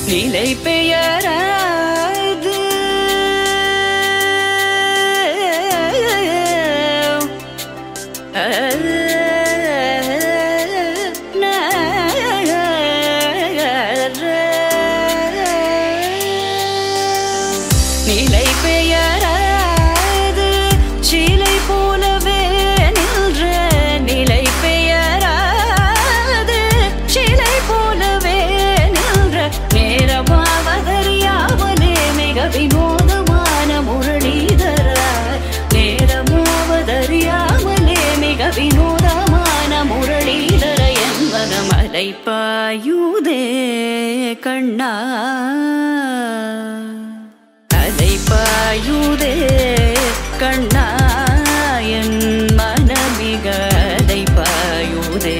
நிலை பெயராது நிலை பெயராது சிலை போலவே நின்ற நிலை பெயராது சிலை போலவே நின்ற நேரமாவதறியாமலே மிக வினோதமான முரளிதர நேரமாவதறியாமலே மிக வினோதமான முரளிதர என்பத மலை பாயுதே கண்ணா பாயுதே கண்ணா என் மனமிக அலை பாயுதே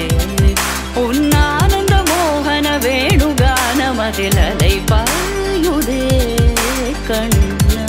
உன்னானந்த மோகன வேணுகானமதில் அலை பாயுதே கண்ணா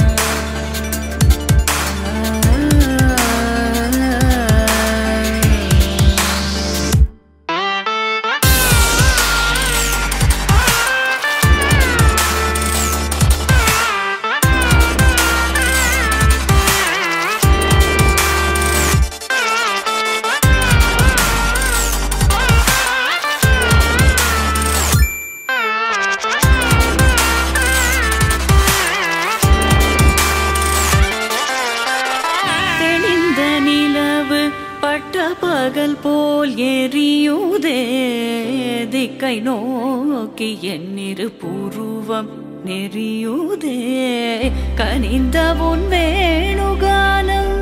பகல் போல் எரியுதே திக்கை நோக்கி என்னிரு புருவம் நெறியுதே கனிந்த உன் வேணுகானம்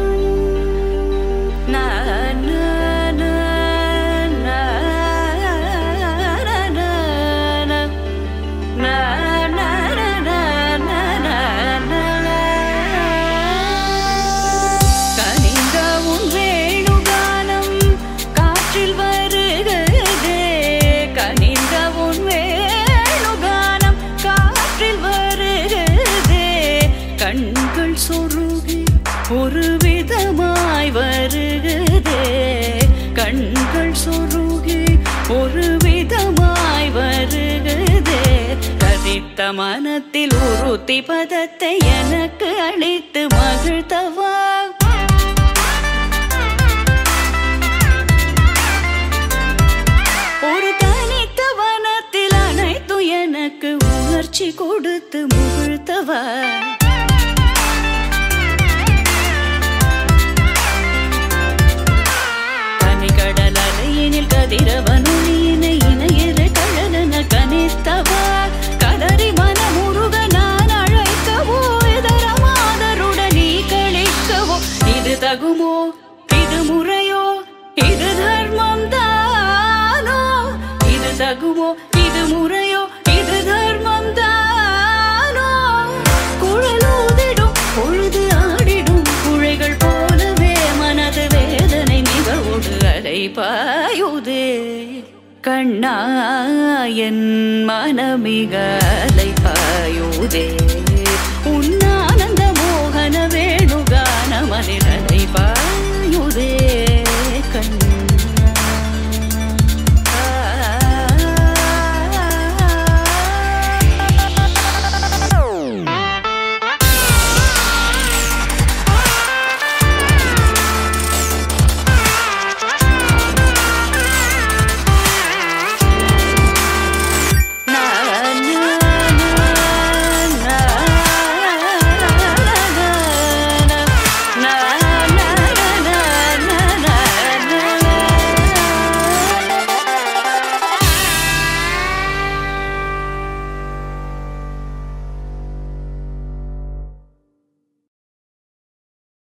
கண்கள் சொருகி ஒரு விதமாய் வருகுதே கண்கள் சொருகி ஒரு விதமாய் வருகுதே கதித்த மனத்தில் உறுத்தி பதத்தை எனக்கு அளித்து மகிழ்த்தவா ஒரு தனித்த வனத்தில் அனைத்து எனக்கு உணர்ச்சி கொடுத்து முகிழ்த்தவா கடலையினில் கதிரவனுயினை இணையிரு கழலன கனித்தவா கதறி மனமுருக நான் அழைக்கவோ இதர மாதருடன் நீ கழிக்கவோ இது தகுமோ இது முறையோ இது தர்மம் தானோ இது தகுமோ இது முறையோ இது தர்மம் தானோ குழலூதிடும் பொழுது ஆடிடும் குழைகள் போலவே மனது வேதனை மிகவோடு அலை பாயுதே கண்ணா என் மனமிக அலை பாயுதே